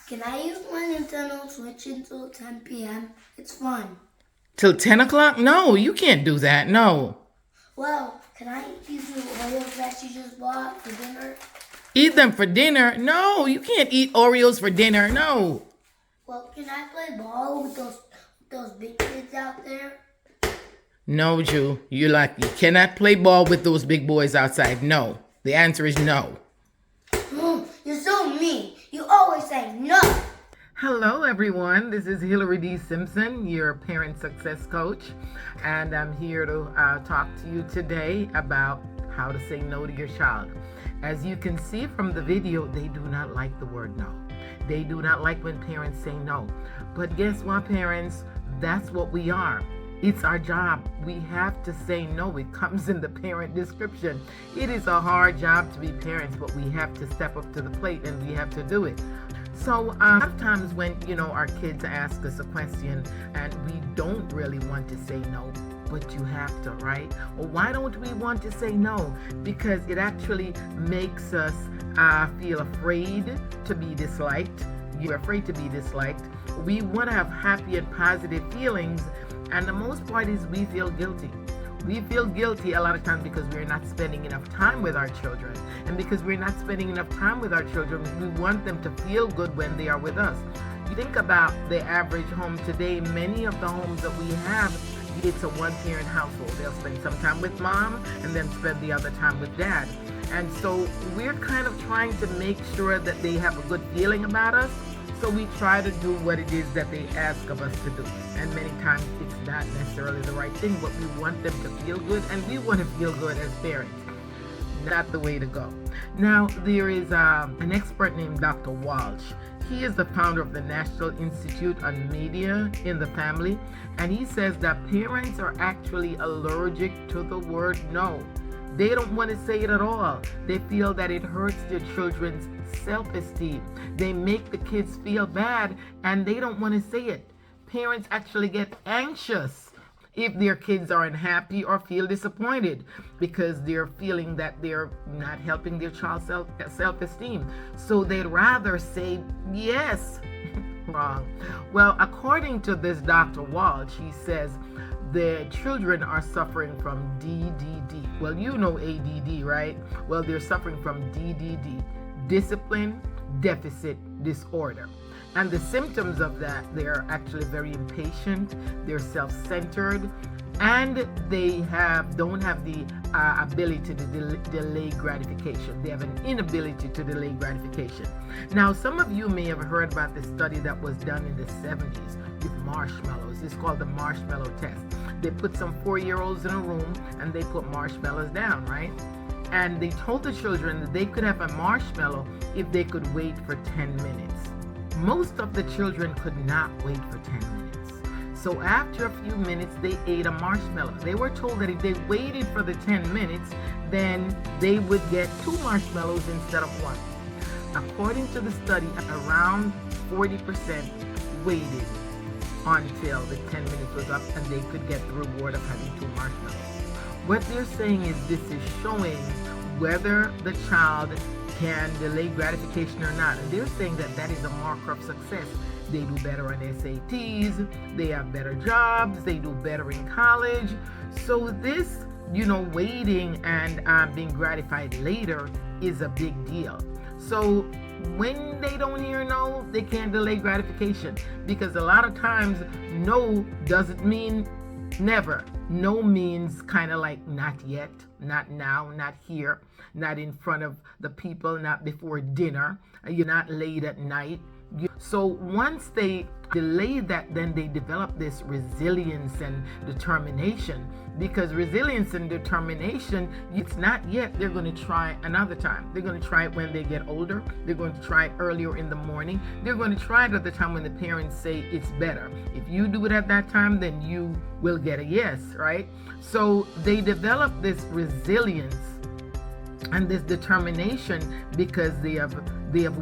Can I use my Nintendo Switch until 10 p.m.? It's fun. Till 10 o'clock? No, you can't do that. No. Well, can I eat the Oreos that you just bought for dinner? Eat them for dinner? No, you can't eat Oreos for dinner. No. Well, can I play ball with those big kids out there? No, Jew. You cannot play ball with those big boys outside. No. The answer is no. You're so mean. You always say no. Hello, everyone. This is Hillary D. Simpson, your parent success coach, and I'm here to talk to you today about how to say no to your child. As you can see from the video, they do not like the word no. They do not like when parents say no. But guess what, parents? That's what we are. It's our job. We have to say no. It comes in the parent description. It is a hard job to be parents, but we have to step up to the plate and we have to do it. So a lot of times when, our kids ask us a question and we don't really want to say no, but you have to, right? Well, why don't we want to say no? Because it actually makes us feel afraid to be disliked. You're afraid to be disliked. We want to have happy and positive feelings, and the most part is we feel guilty. We feel guilty a lot of times because we're not spending enough time with our children. And because we're not spending enough time with our children, we want them to feel good when they are with us. You think about the average home today, many of the homes that we have, it's a one-parent household. They'll spend some time with mom and then spend the other time with dad. And so we're kind of trying to make sure that they have a good feeling about us. So we try to do what it is that they ask of us to do. And many times it's not necessarily the right thing, but we want them to feel good, and we want to feel good as parents. Not the way to go. Now, there is an expert named Dr. Walsh. He is the founder of the National Institute on Media in the Family, and he says that parents are actually allergic to the word no. They don't want to say it at all. They feel that it hurts their children's self-esteem. They make the kids feel bad and they don't want to say it. Parents actually get anxious if their kids are unhappy or feel disappointed because they're feeling that they're not helping their child's self-esteem. So they'd rather say yes. Wrong. Well, according to this Dr. Walsh, he says the children are suffering from DDD. Well, you know ADD, right? Well, they're suffering from DDD, discipline deficit disorder. And the symptoms of that, they're actually very impatient, they're self-centered, and they don't have the ability to delay gratification. They have an inability to delay gratification. Now, some of you may have heard about this study that was done in the 70s with marshmallows. It's called the marshmallow test. They put some 4-year-olds in a room and they put marshmallows down, right? And they told the children that they could have a marshmallow if they could wait for 10 minutes. Most of the children could not wait for 10 minutes. So after a few minutes, they ate a marshmallow. They were told that if they waited for the 10 minutes, then they would get 2 marshmallows instead of 1. According to the study, around 40% waited until the 10 minutes was up and they could get the reward of having 2 marshmallows. What they're saying is this is showing whether the child can delay gratification or not. And they're saying that that is a marker of success. They do better on SATs, they have better jobs, they do better in college. So this, waiting and being gratified later is a big deal. So when they don't hear no, they can't delay gratification, because a lot of times no doesn't mean never. No means kind of like not yet, not now, not here, not in front of the people, not before dinner, you're not late at night. So once they delay that, then they develop this resilience and determination, because resilience and determination, it's not yet, they're going to try another time. They're going to try it when they get older. They're going to try it earlier in the morning. They're going to try it at the time when the parents say it's better. If you do it at that time, then you will get a yes, right? So they develop this resilience and this determination because they have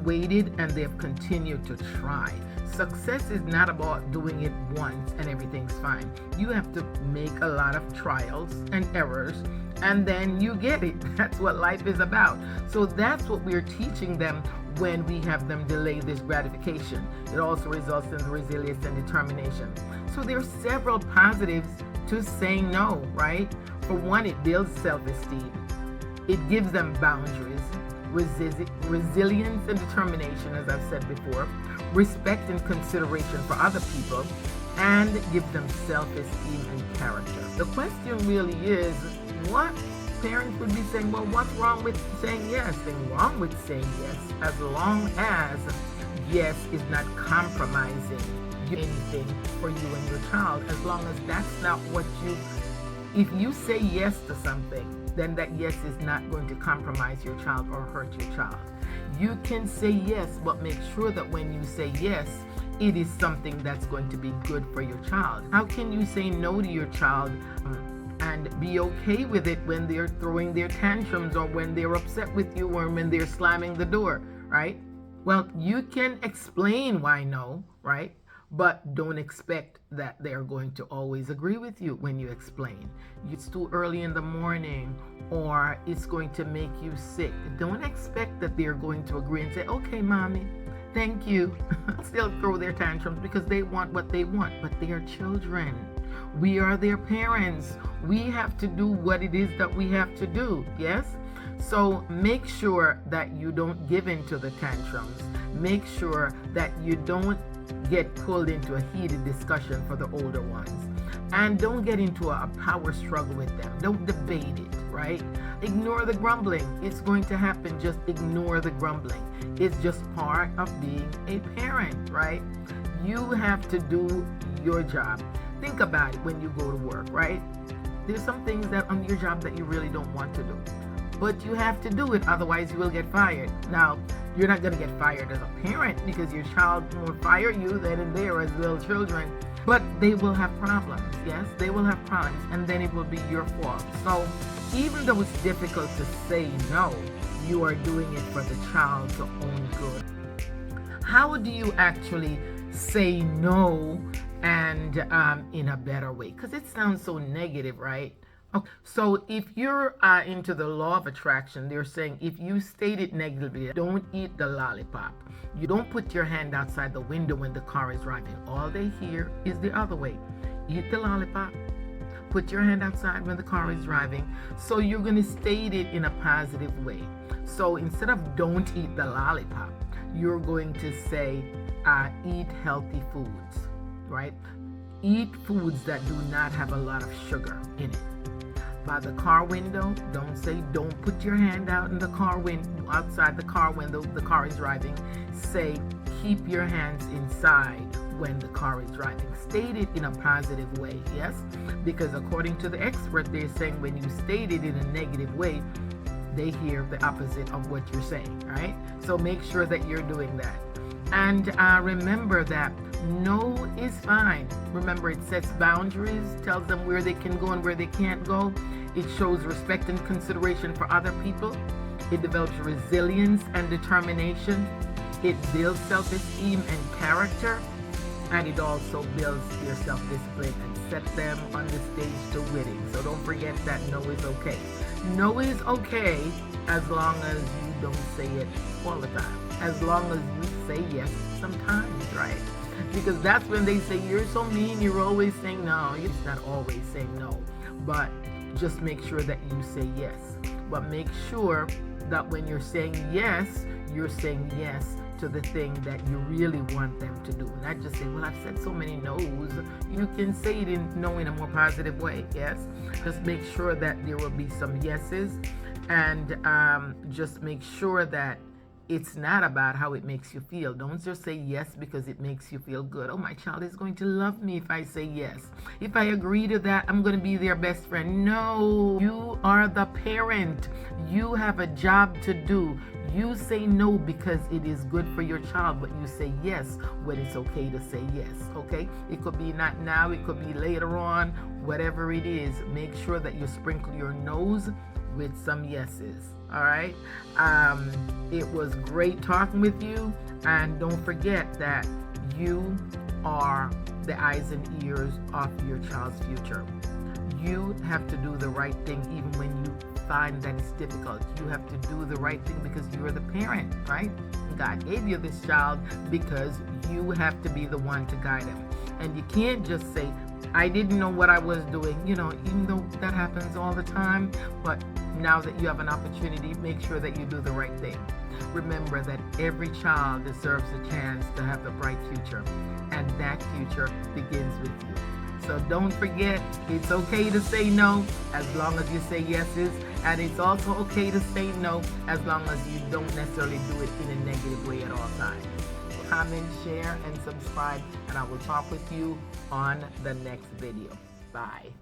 waited and they have continued to try. Success is not about doing it once and everything's fine. You have to make a lot of trials and errors, and then you get it. That's what life is about. So that's what we're teaching them when we have them delay this gratification. It also results in resilience and determination. So there are several positives to saying no, right? For one, it builds self-esteem. It gives them boundaries, resilience and determination, as I've said before, respect and consideration for other people, and gives them self-esteem and character. The question really is, what parents would be saying, well, what's wrong with saying yes? Nothing wrong with saying yes, as long as yes is not compromising anything for you and your child, as long as that's not what you, if you say yes to something, then that yes is not going to compromise your child or hurt your child. You can say yes, but make sure that when you say yes, it is something that's going to be good for your child. How can you say no to your child and be okay with it when they're throwing their tantrums, or when they're upset with you, or when they're slamming the door, right? Well, you can explain why no, right? But don't expect that they're going to always agree with you when you explain. It's too early in the morning, or it's going to make you sick. Don't expect that they're going to agree and say, okay, mommy, thank you. Still throw their tantrums because they want what they want, but they are children. We are their parents. We have to do what it is that we have to do, yes? So make sure that you don't give in to the tantrums. Make sure that you don't get pulled into a heated discussion for the older ones. And don't get into a power struggle with them. Don't debate it, right? Ignore the grumbling. It's going to happen. Just ignore the grumbling. It's just part of being a parent, right? You have to do your job. Think about it when you go to work, right? There's some things that on your job that you really don't want to do, but you have to do it, otherwise you will get fired. Now, you're not going to get fired as a parent because your child won't fire you then and there as little children, but they will have problems. Yes, they will have problems, and then it will be your fault. So even though it's difficult to say no, you are doing it for the child's own good. How do you actually say no and in a better way? Because it sounds so negative, right? Okay. So if you're into the law of attraction, they're saying if you state it negatively, don't eat the lollipop. You don't put your hand outside the window when the car is driving. All they hear is the other way. Eat the lollipop. Put your hand outside when the car is driving. So you're going to state it in a positive way. So instead of don't eat the lollipop, you're going to say eat healthy foods, right? Eat foods that do not have a lot of sugar in it. By the car window, don't say don't put your hand out in the car window, outside the car window the car is driving. Say keep your hands inside when the car is driving. State it in a positive way, yes? Because according to the expert, they're saying when you state it in a negative way, they hear the opposite of what you're saying, right? So make sure that you're doing that. And remember that no is fine. Remember, it sets boundaries, tells them where they can go and where they can't go. It shows respect and consideration for other people. It develops resilience and determination. It builds self-esteem and character. And it also builds their self-discipline and sets them on the stage to winning. So don't forget that no is okay. No is okay as long as you don't say it all the time. As long as you say yes sometimes, right? Because that's when they say, you're so mean, you're always saying no. It's not always saying no, but just make sure that you say yes. But make sure that when you're saying yes to the thing that you really want them to do. Not just say, well, I've said so many no's. You can say it in no in a more positive way, yes? Just make sure that there will be some yeses, and just make sure that it's not about how it makes you feel. Don't just say yes because it makes you feel good. Oh, my child is going to love me if I say yes. If I agree to that, I'm going to be their best friend. No, you are the parent. You have a job to do. You say no because it is good for your child, but you say yes when it's okay to say yes, okay? It could be not now, it could be later on, whatever it is. Make sure that you sprinkle your no's with some yeses. All right. It was great talking with you, and don't forget that you are the eyes and ears of your child's future. You have to do the right thing even when you find that it's difficult. You have to do the right thing because you're the parent, right? God gave you this child because you have to be the one to guide him. And you can't just say, I didn't know what I was doing, even though that happens all the time. But now that you have an opportunity, make sure that you do the right thing. Remember that every child deserves a chance to have a bright future, and that future begins with you. So don't forget, it's okay to say no as long as you say yeses, and it's also okay to say no as long as you don't necessarily do it in a negative way at all times. Comment, share, and subscribe, and I will talk with you on the next video. Bye.